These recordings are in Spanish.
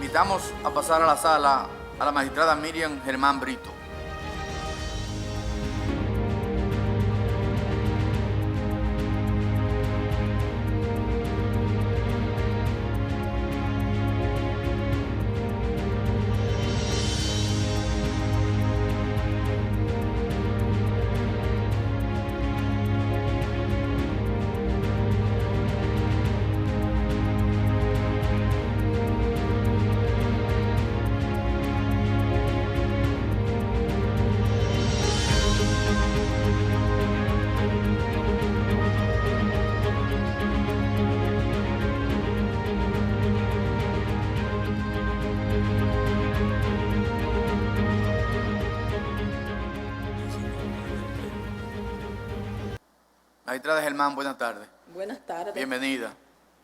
Invitamos a pasar a la sala a la magistrada Miriam Germán Brito. Magistrada Germán, buenas tardes. Buenas tardes. Bienvenida.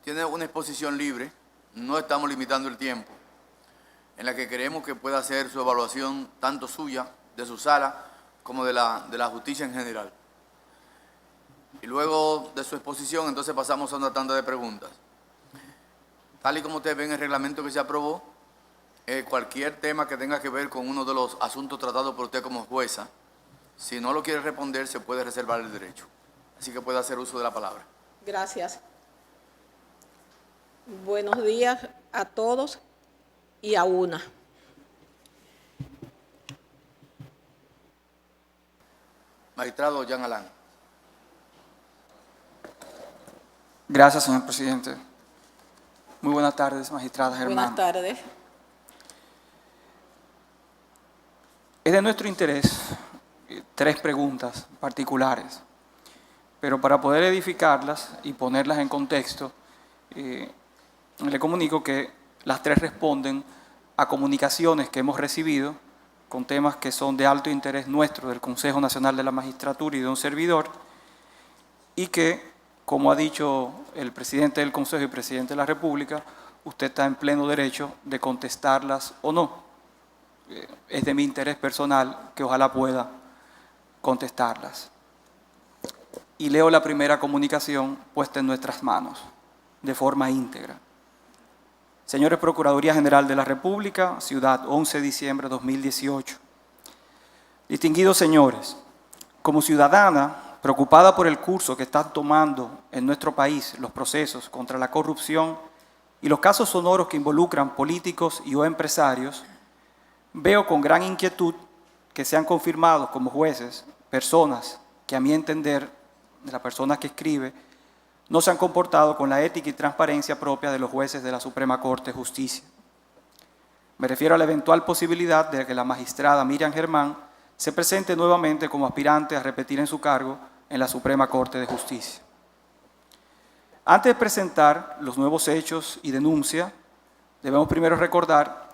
Tiene una exposición libre, no estamos limitando el tiempo, en la que queremos que pueda hacer su evaluación tanto suya, de su sala, como de la justicia en general. Y luego de su exposición, entonces pasamos a una tanda de preguntas. Tal y como ustedes ven en el reglamento que se aprobó, cualquier tema que tenga que ver con uno de los asuntos tratados por usted como jueza, si no lo quiere responder, se puede reservar el derecho. Así que puede hacer uso de la palabra. Gracias. Buenos días a todos y a una. Magistrado Jean Alain. Gracias, señor presidente. Muy buenas tardes, magistrada Germán. Buenas tardes. Es de nuestro interés tres preguntas particulares, pero para poder edificarlas y ponerlas en contexto, le comunico que las tres responden a comunicaciones que hemos recibido con temas que son de alto interés nuestro, del Consejo Nacional de la Magistratura y de un servidor, y que, como ha dicho el presidente del Consejo y presidente de la República, usted está en pleno derecho de contestarlas o no. Es de mi interés personal que ojalá pueda contestarlas. Y leo la primera comunicación puesta en nuestras manos, de forma íntegra. Señores Procuraduría General de la República, Ciudad, 11 de diciembre de 2018. Distinguidos señores, como ciudadana preocupada por el curso que están tomando en nuestro país los procesos contra la corrupción y los casos sonoros que involucran políticos y o empresarios, veo con gran inquietud que se han confirmado como jueces personas que, a mi entender, de la persona que escribe, no se han comportado con la ética y transparencia propia de los jueces de la Suprema Corte de Justicia. Me refiero a la eventual posibilidad de que la magistrada Miriam Germán se presente nuevamente como aspirante a repetir en su cargo en la Suprema Corte de Justicia. Antes de presentar los nuevos hechos y denuncia, debemos primero recordar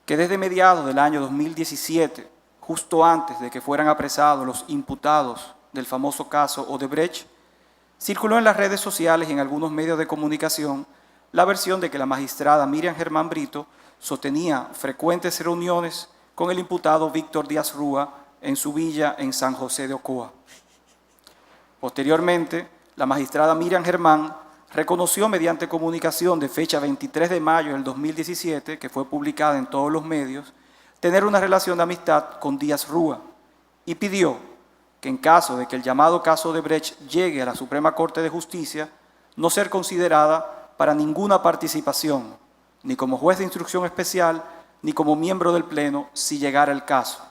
que desde mediados del año 2017, justo antes de que fueran apresados los imputados del famoso caso Odebrecht, circuló en las redes sociales y en algunos medios de comunicación la versión de que la magistrada Miriam Germán Brito sostenía frecuentes reuniones con el imputado Víctor Díaz Rúa en su villa en San José de Ocoa. Posteriormente, la magistrada Miriam Germán reconoció mediante comunicación de fecha 23 de mayo del 2017, que fue publicada en todos los medios, tener una relación de amistad con Díaz Rúa y pidió que en caso de que el llamado caso Odebrecht llegue a la Suprema Corte de Justicia, no ser considerada para ninguna participación, ni como juez de instrucción especial, ni como miembro del Pleno, si llegara el caso,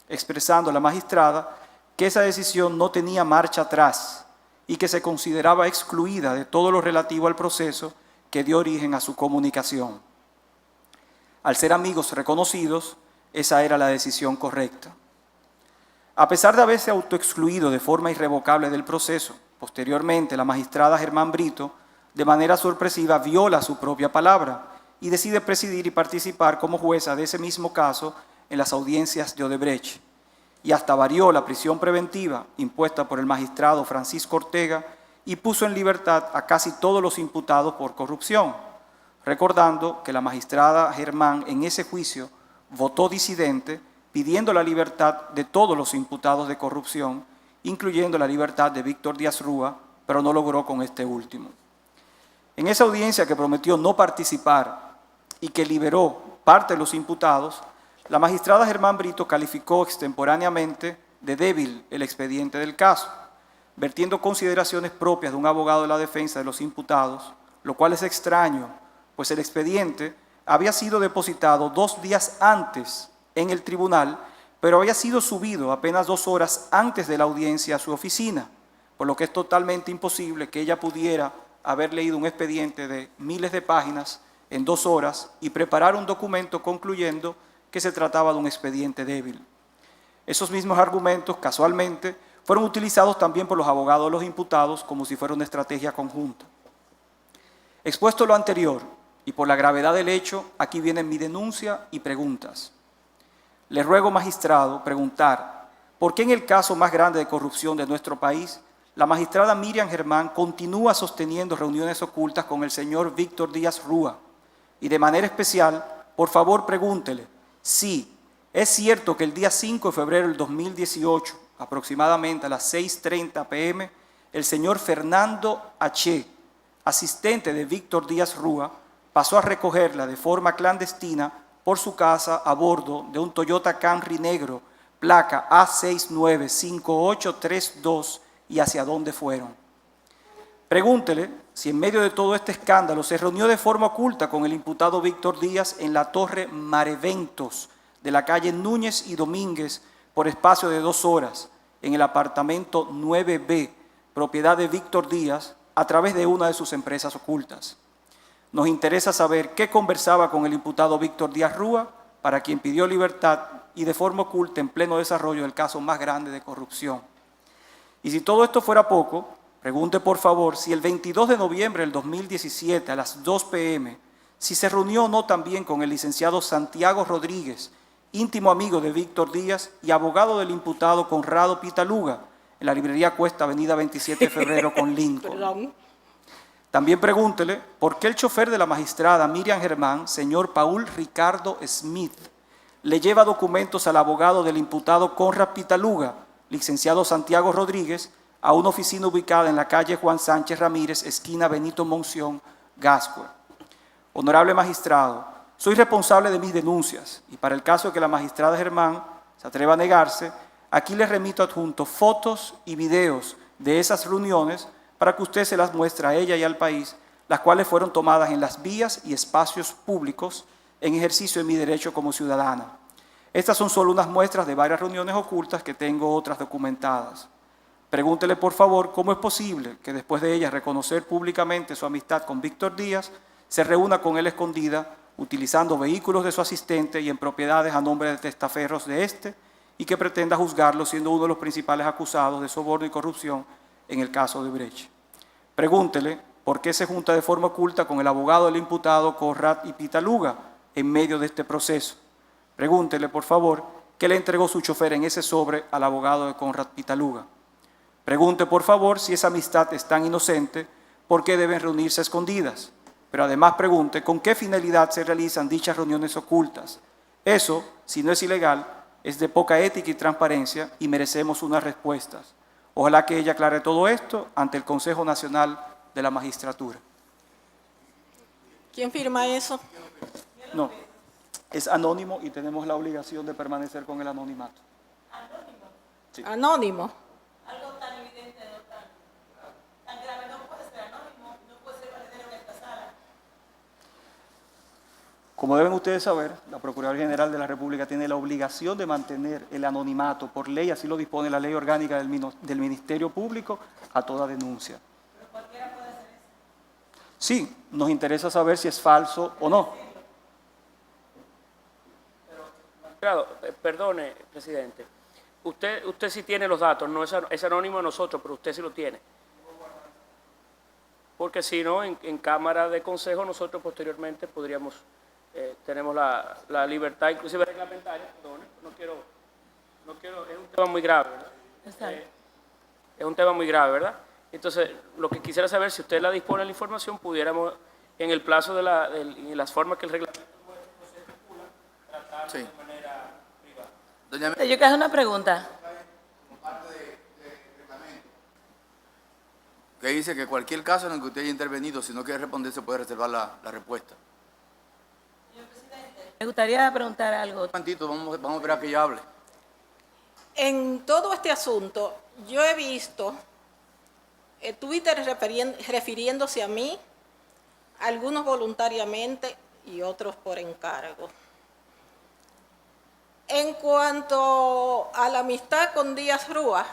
expresando a la magistrada que esa decisión no tenía marcha atrás y que se consideraba excluida de todo lo relativo al proceso que dio origen a su comunicación. Al ser amigos reconocidos, esa era la decisión correcta. A pesar de haberse autoexcluido de forma irrevocable del proceso, posteriormente la magistrada Germán Brito, de manera sorpresiva, viola su propia palabra y decide presidir y participar como jueza de ese mismo caso en las audiencias de Odebrecht, y hasta varió la prisión preventiva impuesta por el magistrado Francisco Ortega y puso en libertad a casi todos los imputados por corrupción, recordando que la magistrada Germán en ese juicio votó disidente, pidiendo la libertad de todos los imputados de corrupción, incluyendo la libertad de Víctor Díaz Rúa, pero no logró con este último. En esa audiencia que prometió no participar y que liberó parte de los imputados, la magistrada Germán Brito calificó extemporáneamente de débil el expediente del caso, vertiendo consideraciones propias de un abogado de la defensa de los imputados, lo cual es extraño, pues el expediente había sido depositado 2 días antes en el tribunal, pero había sido subido apenas 2 horas antes de la audiencia a su oficina, por lo que es totalmente imposible que ella pudiera haber leído un expediente de miles de páginas en 2 horas y preparar un documento concluyendo que se trataba de un expediente débil. Esos mismos argumentos, casualmente, fueron utilizados también por los abogados de los imputados como si fuera una estrategia conjunta. Expuesto lo anterior y por la gravedad del hecho, aquí viene mi denuncia y preguntas. Le ruego, magistrado, preguntar por qué en el caso más grande de corrupción de nuestro país, la magistrada Miriam Germán continúa sosteniendo reuniones ocultas con el señor Víctor Díaz Rúa. Y de manera especial, por favor, pregúntele si es cierto que el día 5 de febrero del 2018, aproximadamente a las 6:30 p.m., el señor Fernando H., asistente de Víctor Díaz Rúa, pasó a recogerla de forma clandestina por su casa a bordo de un Toyota Camry negro, placa A695832, y hacia dónde fueron. Pregúntele si en medio de todo este escándalo se reunió de forma oculta con el imputado Víctor Díaz en la Torre Mareventos de la calle Núñez y Domínguez por espacio de 2 horas en el apartamento 9B, propiedad de Víctor Díaz, a través de una de sus empresas ocultas. Nos interesa saber qué conversaba con el imputado Víctor Díaz Rúa, para quien pidió libertad y de forma oculta en pleno desarrollo del caso más grande de corrupción. Y si todo esto fuera poco, pregunte por favor si el 22 de noviembre del 2017 a las 2 p.m., si se reunió o no también con el licenciado Santiago Rodríguez, íntimo amigo de Víctor Díaz y abogado del imputado Conrado Pitaluga, en la librería Cuesta, avenida 27 de febrero con Lincoln. Perdón. También pregúntele por qué el chofer de la magistrada Miriam Germán, señor Paul Ricardo Smith, le lleva documentos al abogado del imputado Conrad Pitaluga, licenciado Santiago Rodríguez, a una oficina ubicada en la calle Juan Sánchez Ramírez, esquina Benito Monción, Gascue. Honorable magistrado, soy responsable de mis denuncias y para el caso de que la magistrada Germán se atreva a negarse, aquí les remito adjunto fotos y videos de esas reuniones para que usted se las muestre a ella y al país, las cuales fueron tomadas en las vías y espacios públicos en ejercicio de mi derecho como ciudadana. Estas son solo unas muestras de varias reuniones ocultas que tengo otras documentadas. Pregúntele por favor cómo es posible que después de ella reconocer públicamente su amistad con Víctor Díaz, se reúna con él escondida, utilizando vehículos de su asistente y en propiedades a nombre de testaferros de este, y que pretenda juzgarlo siendo uno de los principales acusados de soborno y corrupción en el caso de Brecht. Pregúntele por qué se junta de forma oculta con el abogado del imputado Conrad y Pitaluga en medio de este proceso. Pregúntele, por favor, qué le entregó su chofer en ese sobre al abogado de Conrad Pitaluga. Pregunte, por favor, si esa amistad es tan inocente, ¿por qué deben reunirse a escondidas? Pero además pregunte con qué finalidad se realizan dichas reuniones ocultas. Eso, si no es ilegal, es de poca ética y transparencia y merecemos unas respuestas. Ojalá que ella aclare todo esto ante el Consejo Nacional de la Magistratura. ¿Quién firma eso? No, es anónimo y tenemos la obligación de permanecer con el anonimato. ¿Anónimo? Sí. Anónimo. Algo tan evidente, no tan grave, no puede ser anónimo, no puede ser valedero en esta sala. Como deben ustedes saber, la Procuraduría General de la República tiene la obligación de mantener el anonimato por ley, así lo dispone la ley orgánica del Ministerio Público a toda denuncia. Pero cualquiera puede hacer eso. Sí, nos interesa saber si es falso o no. Perdone, presidente. Usted sí tiene los datos, no es anónimo de nosotros, pero usted sí lo tiene. Porque si no, en Cámara de Consejo nosotros posteriormente podríamos, tenemos la libertad, inclusive reglamentaria, perdone, no quiero, es un tema muy grave, ¿verdad? Es un tema muy grave, ¿verdad? Entonces, lo que quisiera saber, si usted la dispone de la información, pudiéramos, en el plazo y las formas que el reglamento estipula, tratar Sí. de manera privada. Doña Yo quiero hacer una pregunta. que dice que cualquier caso en el que usted haya intervenido, si no quiere responder, se puede reservar la respuesta. Me gustaría preguntar algo. Un momentito, vamos a esperar que ella hable. En todo este asunto, yo he visto Twitter refiriéndose a mí, algunos voluntariamente y otros por encargo. En cuanto a la amistad con Díaz Rúa,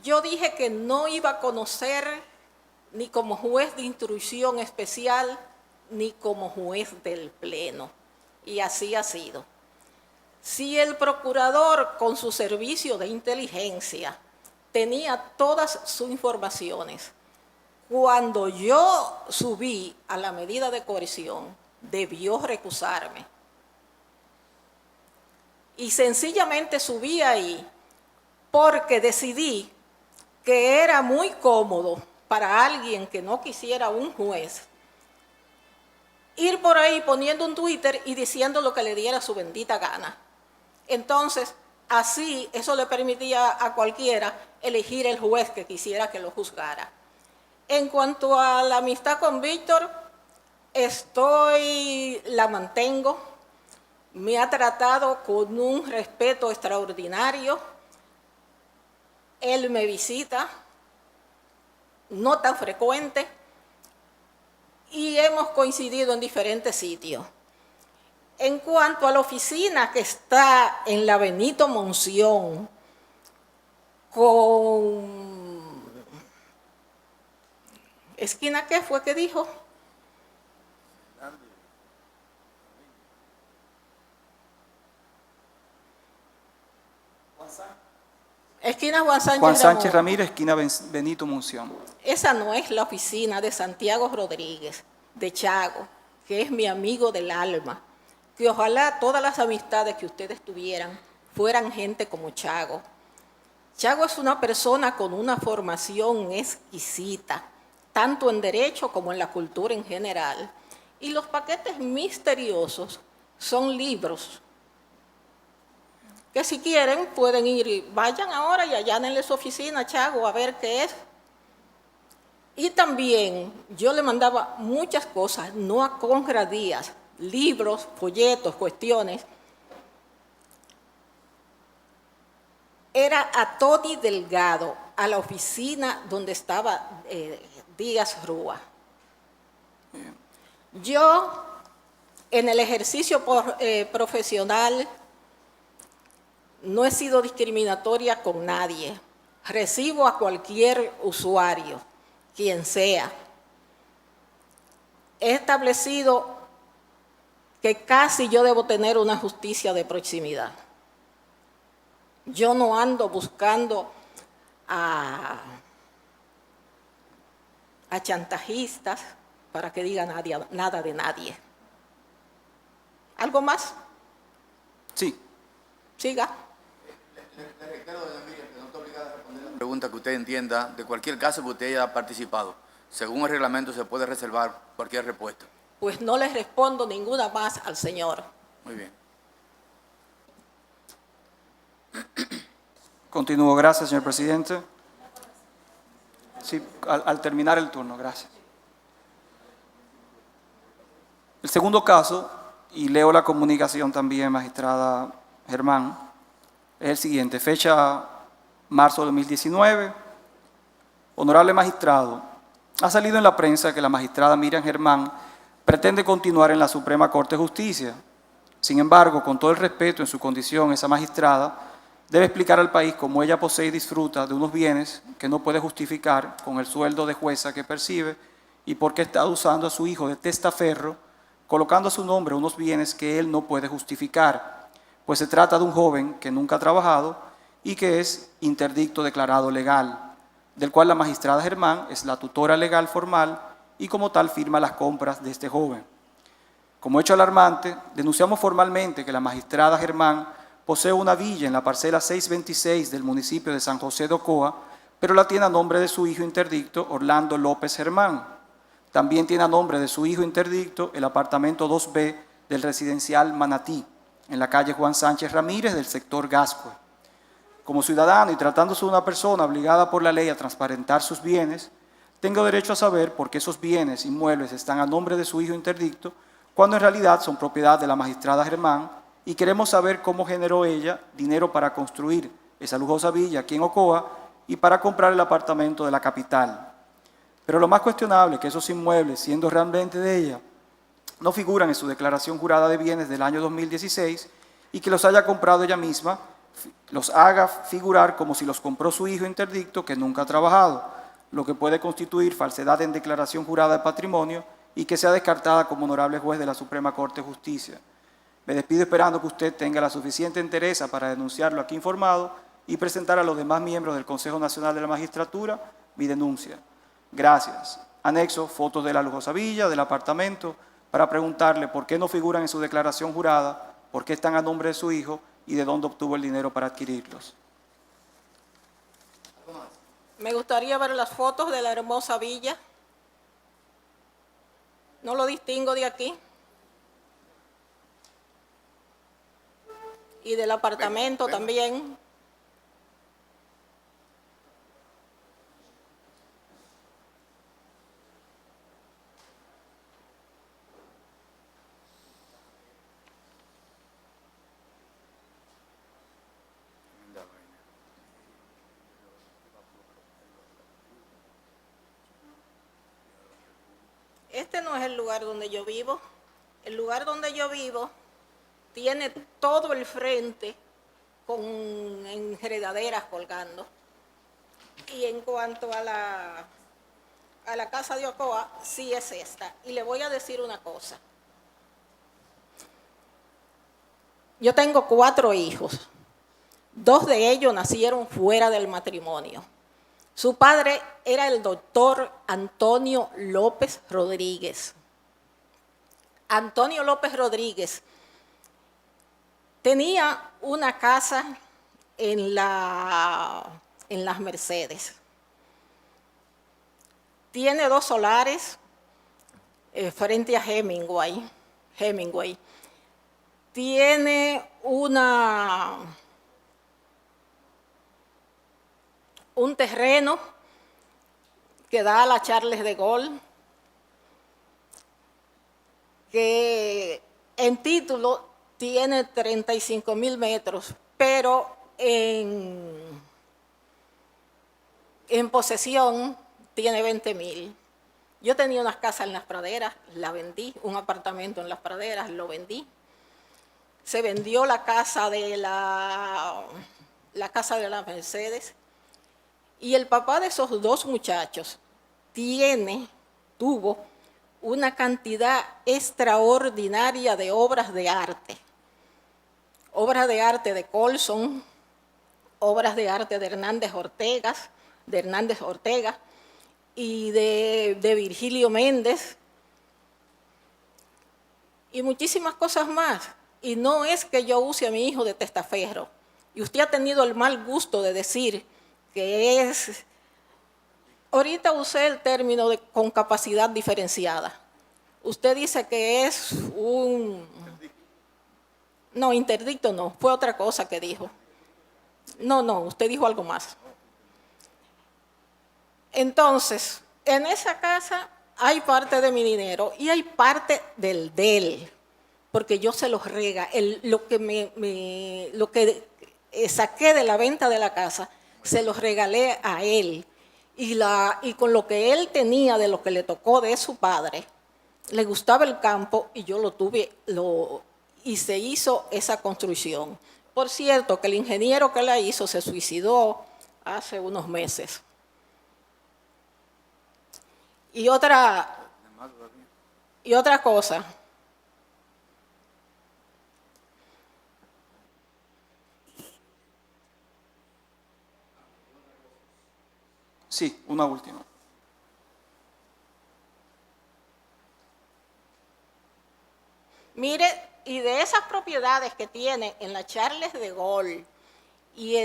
yo dije que no iba a conocer ni como juez de instrucción especial, ni como juez del Pleno. Y así ha sido. Si el procurador, con su servicio de inteligencia, tenía todas sus informaciones, cuando yo subí a la medida de coerción, debió recusarme. Y sencillamente subí ahí porque decidí que era muy cómodo para alguien que no quisiera un juez ir por ahí poniendo un Twitter y diciendo lo que le diera su bendita gana. Entonces, así eso le permitía a cualquiera elegir el juez que quisiera que lo juzgara. En cuanto a la amistad con Víctor, la mantengo, me ha tratado con un respeto extraordinario. Él me visita, no tan frecuente, y hemos coincidido en diferentes sitios. En cuanto a la oficina que está en la Benito Monción, con esquina, ¿qué fue que dijo? Esquina Juan Sánchez Ramírez, esquina Benito Monción. Esa no es la oficina de Santiago Rodríguez, de Chago, que es mi amigo del alma. Que ojalá todas las amistades que ustedes tuvieran fueran gente como Chago. Chago es una persona con una formación exquisita, tanto en derecho como en la cultura en general. Y los paquetes misteriosos son libros que si quieren pueden ir, vayan ahora y allánenle su oficina a Chago a ver qué es. Y también yo le mandaba muchas cosas, no a Conra Díaz, libros, folletos, cuestiones. Era a Tony Delgado, a la oficina donde estaba Díaz Rúa. Yo, en el ejercicio profesional, no he sido discriminatoria con nadie. Recibo a cualquier usuario, quien sea. He establecido que casi yo debo tener una justicia de proximidad. Yo no ando buscando a chantajistas para que digan nada de nadie. ¿Algo más? Sí. Siga. Le reitero, doña Miriam, que no está obligada a responder la pregunta que usted entienda de cualquier caso que usted haya participado. Según el reglamento se puede reservar cualquier respuesta. Pues no les respondo ninguna más al señor. Muy bien. Continúo. Gracias, señor presidente. Sí, al terminar el turno, gracias. El segundo caso, y leo la comunicación también, magistrada Germán, es el siguiente. Fecha marzo de 2019. Honorable magistrado, ha salido en la prensa que la magistrada Miriam Germán pretende continuar en la Suprema Corte de Justicia. Sin embargo, con todo el respeto en su condición, esa magistrada debe explicar al país cómo ella posee y disfruta de unos bienes que no puede justificar con el sueldo de jueza que percibe y por qué está usando a su hijo de testaferro, colocando a su nombre unos bienes que él no puede justificar, pues se trata de un joven que nunca ha trabajado y que es interdicto declarado legal, del cual la magistrada Germán es la tutora legal formal y como tal firma las compras de este joven. Como hecho alarmante, denunciamos formalmente que la magistrada Germán posee una villa en la parcela 626 del municipio de San José de Ocoa, pero la tiene a nombre de su hijo interdicto Orlando López Germán. También tiene a nombre de su hijo interdicto el apartamento 2B del residencial Manatí, en la calle Juan Sánchez Ramírez del sector Gascue. Como ciudadano y tratándose de una persona obligada por la ley a transparentar sus bienes, tengo derecho a saber por qué esos bienes inmuebles están a nombre de su hijo interdicto cuando en realidad son propiedad de la magistrada Germán, y queremos saber cómo generó ella dinero para construir esa lujosa villa aquí en Ocoa y para comprar el apartamento de la capital. Pero lo más cuestionable es que esos inmuebles, siendo realmente de ella, no figuran en su declaración jurada de bienes del año 2016 y que los haya comprado ella misma, los haga figurar como si los compró su hijo interdicto que nunca ha trabajado, lo que puede constituir falsedad en declaración jurada de patrimonio y que sea descartada como honorable juez de la Suprema Corte de Justicia. Me despido esperando que usted tenga la suficiente entereza para denunciarlo aquí informado y presentar a los demás miembros del Consejo Nacional de la Magistratura mi denuncia. Gracias. Anexo fotos de la lujosa villa, del apartamento, para preguntarle por qué no figuran en su declaración jurada, por qué están a nombre de su hijo y de dónde obtuvo el dinero para adquirirlos. Me gustaría ver las fotos de la hermosa villa. No lo distingo de aquí. Y del apartamento también. Este no es el lugar donde yo vivo. El lugar donde yo vivo tiene todo el frente con enredaderas colgando. Y en cuanto a la casa de Ocoa, sí es esta. Y le voy a decir una cosa. Yo tengo 4 hijos. 2 de ellos nacieron fuera del matrimonio. Su padre era el doctor Antonio López Rodríguez. Antonio López Rodríguez tenía una casa en las Mercedes. Tiene 2 solares frente a Hemingway. Tiene un terreno que da a la Charles de Gaulle, que en título tiene 35.000 metros, pero en posesión tiene 20.000. Yo tenía unas casas en Las Praderas, la vendí, un apartamento en Las Praderas, lo vendí. Se vendió la casa de la Mercedes. Y el papá de esos 2 muchachos tuvo una cantidad extraordinaria de obras de arte. Obras de arte de Colson, obras de arte de Hernández Ortega y de Virgilio Méndez y muchísimas cosas más. Y no es que yo use a mi hijo de testaferro. Y usted ha tenido el mal gusto de decir que es, ahorita usé el término de con capacidad diferenciada. Usted dice que es no, interdicto no, fue otra cosa que dijo. No, usted dijo algo más. Entonces, en esa casa hay parte de mi dinero y hay parte de él, porque yo se los lo que saqué de la venta de la casa, se los regalé a él. Y con lo que él tenía de lo que le tocó de su padre, le gustaba el campo y yo lo tuve, y se hizo esa construcción. Por cierto, que el ingeniero que la hizo se suicidó hace unos meses. Y otra cosa. Sí, una última. Mire, y de esas propiedades que tiene en la Charles de Gaulle y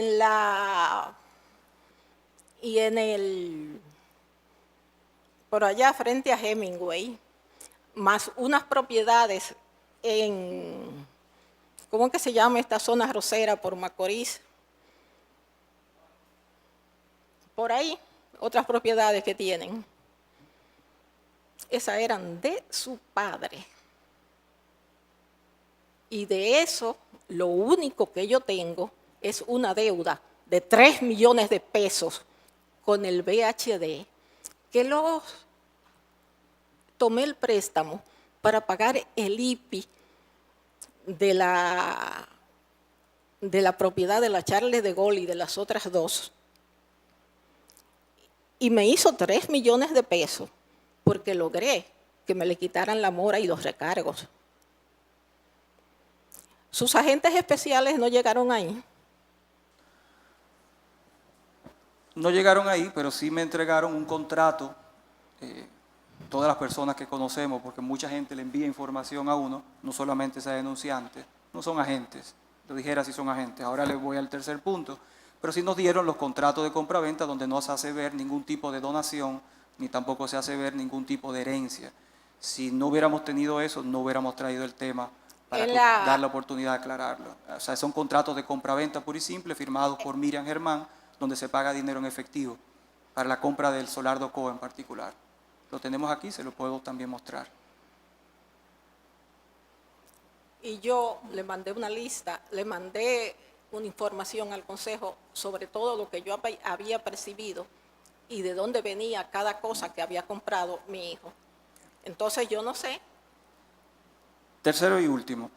por allá frente a Hemingway, más unas propiedades ¿cómo es que se llama esta zona rosera por Macorís? Por ahí, otras propiedades que tienen. Esas eran de su padre. Y de eso, lo único que yo tengo es una deuda de 3 millones de pesos con el BHD, que los tomé el préstamo para pagar el IPI de la propiedad de la Charles de Gaulle y de las otras dos. Y me hizo 3 millones de pesos porque logré que me le quitaran la mora y los recargos. Sus agentes especiales no llegaron ahí. No llegaron ahí, pero sí me entregaron un contrato, todas las personas que conocemos, porque mucha gente le envía información a uno, no solamente esa denunciante, no son agentes, lo dijera si son agentes. Ahora les voy al tercer punto, pero sí nos dieron los contratos de compraventa donde no se hace ver ningún tipo de donación, ni tampoco se hace ver ningún tipo de herencia. Si no hubiéramos tenido eso, no hubiéramos traído el tema para dar la oportunidad de aclararlo. O sea, son contratos de compraventa pura y simple firmados por Miriam Germán, donde se paga dinero en efectivo para la compra del solar Docoa en particular. Lo tenemos aquí, se lo puedo también mostrar. Y yo le mandé una lista, le mandé una información al Consejo sobre todo lo que yo había percibido y de dónde venía cada cosa que había comprado mi hijo. Entonces yo no sé. Tercero y último.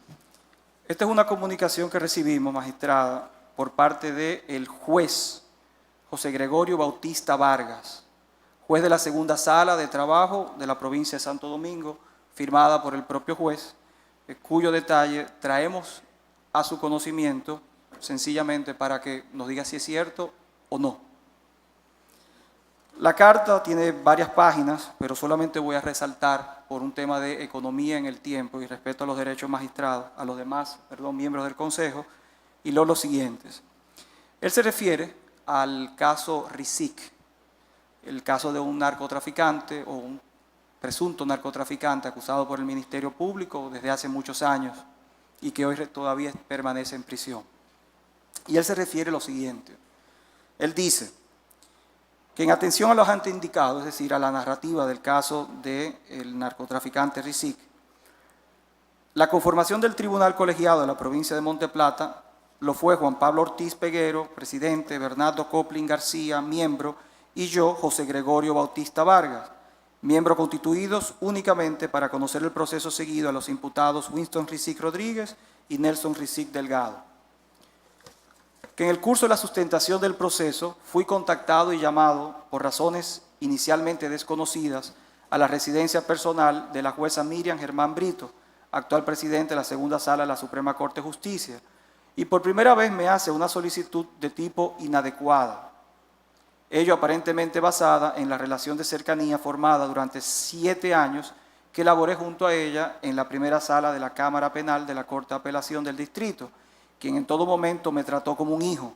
Esta es una comunicación que recibimos, magistrada, por parte del juez José Gregorio Bautista Vargas, juez de la segunda sala de trabajo de la provincia de Santo Domingo, firmada por el propio juez, cuyo detalle traemos a su conocimiento sencillamente para que nos diga si es cierto o no. La carta tiene varias páginas, pero solamente voy a resaltar por un tema de economía en el tiempo y respeto a los derechos magistrados, a los demás, miembros del Consejo, y los siguientes. Él se refiere al caso Rizik, el caso de un narcotraficante o un presunto narcotraficante acusado por el Ministerio Público desde hace muchos años y que hoy todavía permanece en prisión. Y él se refiere a lo siguiente. Él dice que en atención a los anteindicado, es decir, a la narrativa del caso del narcotraficante Rizik, la conformación del Tribunal Colegiado de la provincia de Monte Plata lo fue Juan Pablo Ortiz Peguero, presidente, Bernardo Coplin García, miembro, y yo, José Gregorio Bautista Vargas, miembros constituidos únicamente para conocer el proceso seguido a los imputados Winston Rizik Rodríguez y Nelson Rizik Delgado. Que en el curso de la sustentación del proceso fui contactado y llamado por razones inicialmente desconocidas a la residencia personal de la jueza Miriam Germán Brito, actual presidente de la segunda sala de la Suprema Corte de Justicia, y por primera vez me hace una solicitud de tipo inadecuada, ello aparentemente basada en la relación de cercanía formada durante 7 años que elaboré junto a ella en la primera sala de la Cámara Penal de la Corte de Apelación del Distrito, quien en todo momento me trató como un hijo.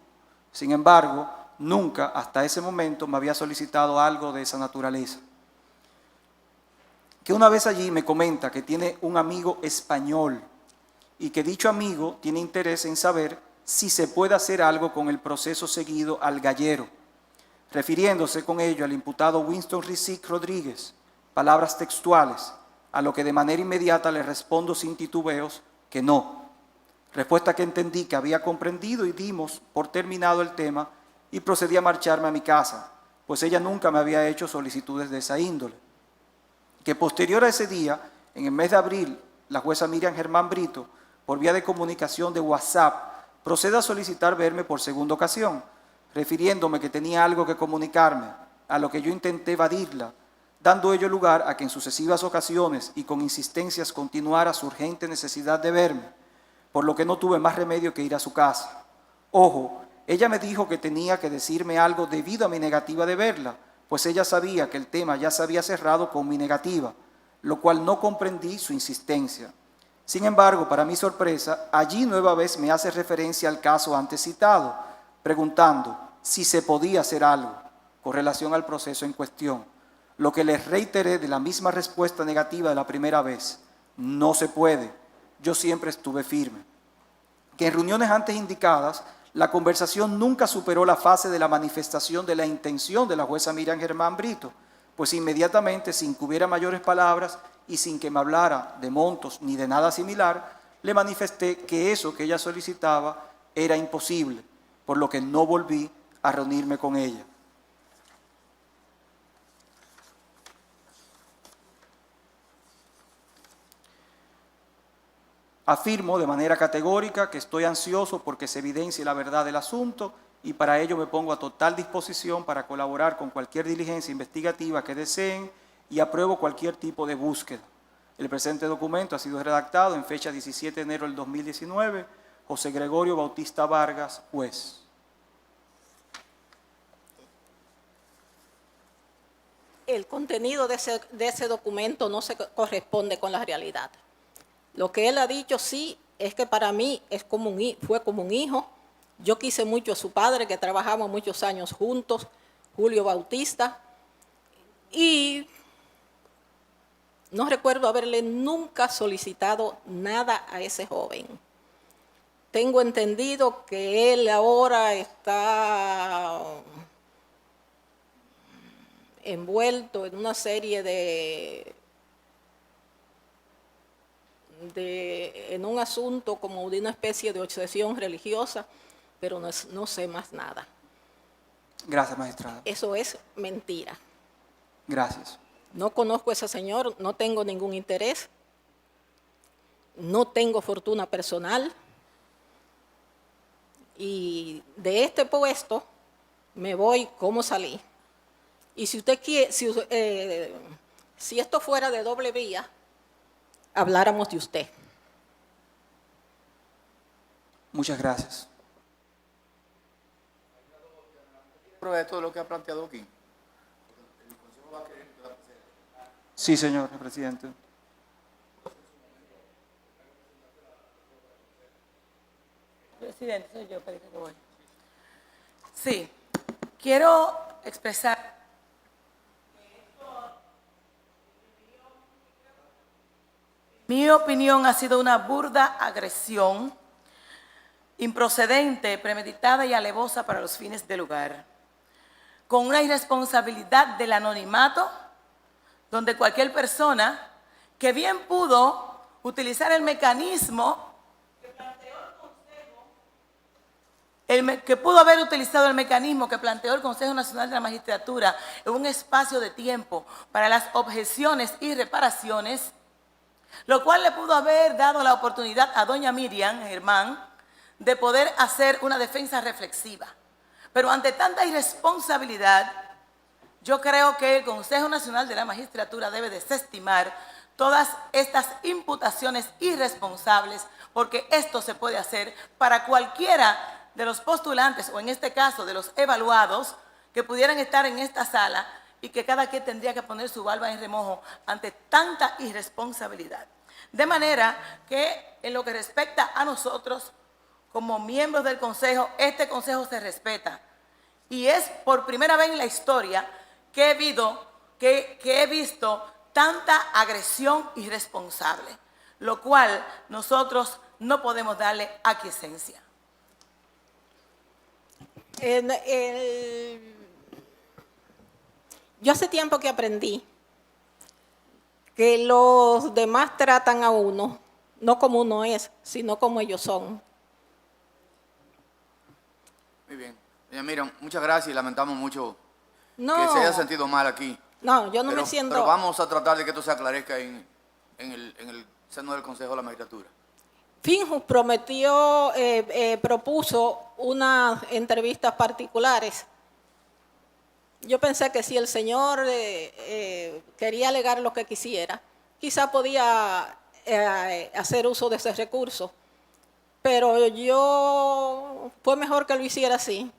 Sin embargo, nunca hasta ese momento me había solicitado algo de esa naturaleza. Que una vez allí me comenta que tiene un amigo español y que dicho amigo tiene interés en saber si se puede hacer algo con el proceso seguido al gallero, refiriéndose con ello al imputado Winston Rizik Rodríguez, palabras textuales, a lo que de manera inmediata le respondo sin titubeos que no. Respuesta que entendí que había comprendido y dimos por terminado el tema y procedí a marcharme a mi casa, pues ella nunca me había hecho solicitudes de esa índole. Que posterior a ese día, en el mes de abril, la jueza Miriam Germán Brito, por vía de comunicación de WhatsApp, procede a solicitar verme por segunda ocasión, refiriéndome que tenía algo que comunicarme, a lo que yo intenté evadirla, dando ello lugar a que en sucesivas ocasiones y con insistencias continuara su urgente necesidad de verme, por lo que no tuve más remedio que ir a su casa. Ojo, ella me dijo que tenía que decirme algo debido a mi negativa de verla, pues ella sabía que el tema ya se había cerrado con mi negativa, lo cual no comprendí su insistencia. Sin embargo, para mi sorpresa, allí nueva vez me hace referencia al caso antes citado, preguntando si se podía hacer algo con relación al proceso en cuestión, lo que les reiteré de la misma respuesta negativa de la primera vez: no se puede, yo siempre estuve firme. Que en reuniones antes indicadas, la conversación nunca superó la fase de la manifestación de la intención de la jueza Miriam Germán Brito, pues inmediatamente, sin que hubiera mayores palabras y sin que me hablara de montos ni de nada similar, le manifesté que eso que ella solicitaba era imposible, por lo que no volví a reunirme con ella. Afirmo de manera categórica que estoy ansioso porque se evidencie la verdad del asunto y para ello me pongo a total disposición para colaborar con cualquier diligencia investigativa que deseen y apruebo cualquier tipo de búsqueda. El presente documento ha sido redactado en fecha 17 de enero del 2019, José Gregorio Bautista Vargas, juez. El contenido de ese documento no se corresponde con la realidad. Lo que él ha dicho sí es que para mí fue como un hijo. Yo quise mucho a su padre, que trabajamos muchos años juntos, Julio Bautista, y no recuerdo haberle nunca solicitado nada a ese joven. Tengo entendido que él ahora está envuelto en una serie en un asunto como de una especie de obsesión religiosa, pero no sé más nada. Gracias, magistrada. Eso es mentira. Gracias. No conozco a ese señor, no tengo ningún interés, no tengo fortuna personal y de este puesto me voy como salí. Y si usted quiere, si esto fuera de doble vía, habláramos de usted. Muchas gracias. Prueba de todo lo que ha planteado aquí. Sí, señor presidente. Presidente, soy yo, parece que voy. Sí, quiero expresar mi opinión ha sido una burda agresión, improcedente, premeditada y alevosa para los fines del lugar, con una irresponsabilidad del anonimato, donde cualquier persona que bien pudo utilizar el mecanismo que pudo haber utilizado el mecanismo que planteó el Consejo Nacional de la Magistratura en un espacio de tiempo para las objeciones y reparaciones, lo cual le pudo haber dado la oportunidad a doña Miriam Germán de poder hacer una defensa reflexiva. Pero ante tanta irresponsabilidad, yo creo que el Consejo Nacional de la Magistratura debe desestimar todas estas imputaciones irresponsables, porque esto se puede hacer para cualquiera de los postulantes, o en este caso de los evaluados, que pudieran estar en esta sala y que cada quien tendría que poner su barba en remojo ante tanta irresponsabilidad. De manera que en lo que respecta a nosotros, como miembros del Consejo, este Consejo se respeta. Y es por primera vez en la historia que he visto tanta agresión irresponsable, lo cual nosotros no podemos darle aquiescencia. Yo hace tiempo que aprendí que los demás tratan a uno, no como uno es, sino como ellos son. Muy bien. Doña Miriam, muchas gracias y lamentamos mucho No, que se haya sentido mal aquí. no, yo no me siento... Pero vamos a tratar de que esto se aclarezca en el seno del Consejo de la Magistratura. Finjus propuso unas entrevistas particulares. Yo pensé que si el señor quería alegar lo que quisiera, quizá podía hacer uso de ese recurso. Pero fue mejor que lo hiciera así,